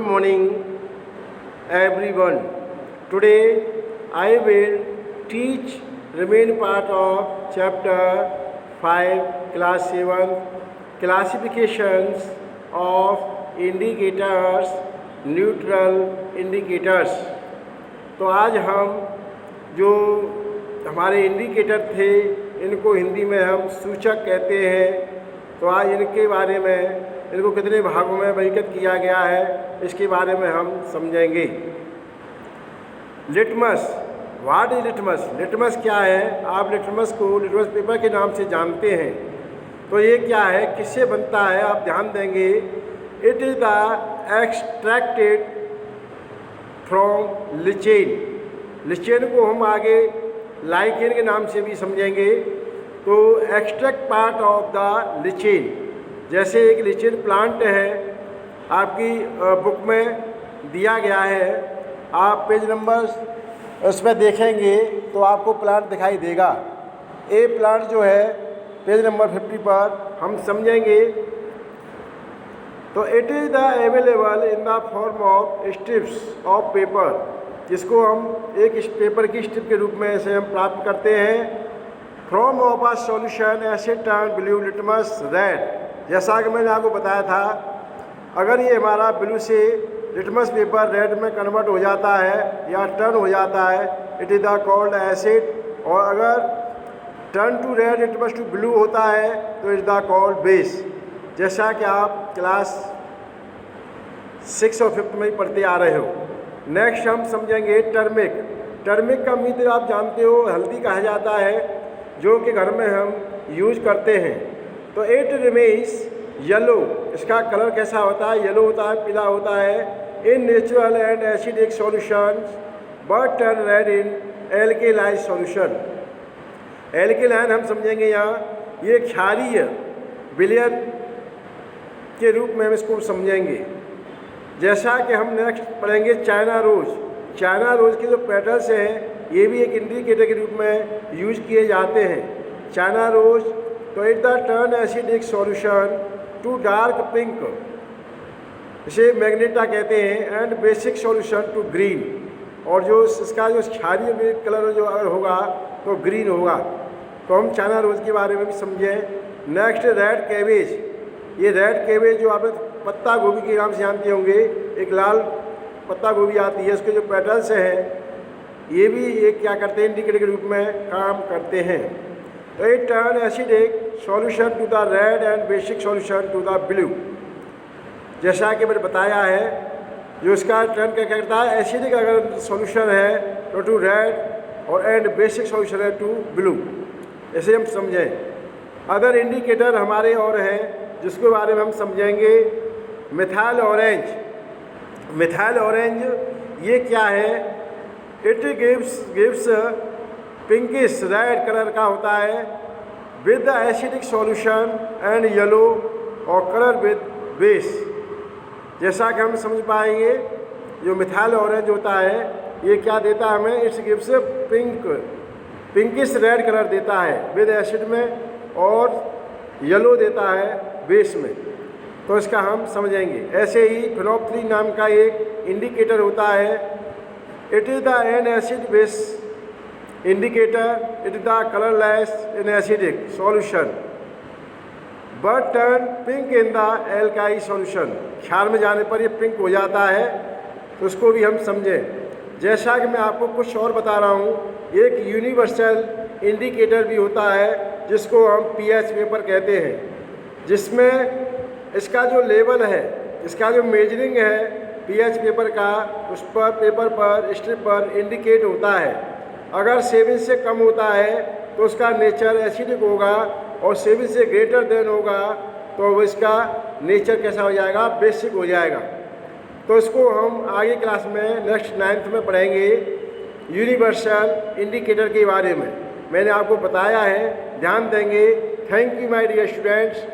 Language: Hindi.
morning everyone. Today I will teach remain part of chapter 5 class 7 classifications of indicators, neutral indicators. तो आज हम जो हमारे इंडिकेटर थे इनको हिंदी में हम सूचक कहते हैं। तो आज इनके बारे में इनको कितने भागों में वर्गीकृत किया गया है इसके बारे में हम समझेंगे। Litmus, what is litmus? Litmus क्या है? आप लिटमस को लिटमस पेपर के नाम से जानते हैं। तो ये क्या है, किससे बनता है? आप ध्यान देंगे, it is the extracted from lichen. Lichen को हम आगे लाइकेन के नाम से भी समझेंगे। तो extract part of the lichen, जैसे एक लिचेन प्लांट है, आपकी बुक में दिया गया है। आप पेज नंबर उसमें देखेंगे तो आपको प्लांट दिखाई देगा। ए प्लांट जो है पेज नंबर 50 पर हम समझेंगे। तो it is the available in the form of strips of paper, जिसको हम एक पेपर की स्ट्रिप के रूप में इसे हम प्राप्त करते हैं। From of a solution asset turn blue litmus red. जैसा कि मैंने आपको बताया था, अगर ये हमारा ब्लू से लिटमस पेपर रेड में कन्वर्ट हो जाता है या टर्न हो जाता है, it is the called acid. और अगर turn to red litmus to blue होता है तो it is the called base. जैसा कि आप क्लास 6 और 5 में ही पढ़ते आ रहे हो। नेक्स्ट हम समझेंगे टर्मिक। टर्मिक का मीटर आप जानते हो, हल्दी कहा जाता है, जो कि घर में हम यूज करते हैं। तो इट रिमेन्स येलो। इसका कलर कैसा होता है? येलो होता है, पीला होता है in natural and acidic solution, but turn red in alkaline solution. Alkaline हम समझेंगे यहाँ, ये क्षारीय विलयन के रूप में हम इसको समझेंगे। जैसा कि हम नेक्स्ट पढ़ेंगे चाइना रोज। चाइना रोज के जो पेटल्स हैं ये भी एक इंडिकेटर के रूप में यूज किए जाते हैं। चाइना रोज, तो it the turn acidic solution to dark pink, इसे मैग्नेटा कहते हैं, and basic solution to green. और जो इसका जो क्षारीय कलर जो अगर होगा तो ग्रीन होगा। तो हम चाइना रोज के बारे में भी समझें। Next red cabbage. ये रेड कैबेज जो आप पत्ता गोभी के नाम से जानते होंगे, एक लाल पत्ता गोभी आती है, उसके जो पेटल्स हैं ये भी एक क्या करते हैं, इंडिकेटर के रूप में काम करते हैं। तो it turn acidic solution to the red and basic solution to the blue. जैसा कि मैंने बताया है, जो इसका टर्न क्या करता है, एसिडिक अगर सॉल्यूशन है तो टू रेड और एंड बेसिक सॉल्यूशन है टू ब्लू। ऐसे हम समझें। अदर इंडिकेटर हमारे और हैं जिसके बारे में हम समझेंगे। Methyl orange. मिथाइल ऑरेंज ये क्या है? It gives pinkish red colour का होता है with the acidic solution and yellow और कलर विद बेस। जैसा कि हम समझ पाएंगे, जो मिथाइल ऑरेंज होता है ये क्या देता है हमें? It's gives pinkish red colour देता है विद एसिड में, और येलो देता है बेस में। तो इसका हम समझेंगे। ऐसे ही फिनोप्थलीन नाम का एक इंडिकेटर होता है। It is the N acid base indicator. It is the colourless in acidic solution but turn pink in the alkyl solution. क्षार में जाने पर ये पिंक हो जाता है, तो उसको भी हम समझें। जैसा कि मैं आपको कुछ और बता रहा हूँ, एक यूनिवर्सल इंडिकेटर भी होता है जिसको हम पीएच पेपर कहते हैं, जिसमें इसका जो लेवल है, इसका जो मेजरिंग है पीएच पेपर का, उस पर पेपर पर स्ट्रिप पर इंडिकेट होता है। अगर 7 से कम होता है तो उसका नेचर एसिडिक होगा, और 7 से ग्रेटर देन होगा तो इसका नेचर कैसा हो जाएगा? बेसिक हो जाएगा। तो इसको हम आगे क्लास में नेक्स्ट 9th में पढ़ेंगे, यूनिवर्सल इंडिकेटर के बारे में। मैंने आपको बताया है, ध्यान देंगे। Thank you my dear students.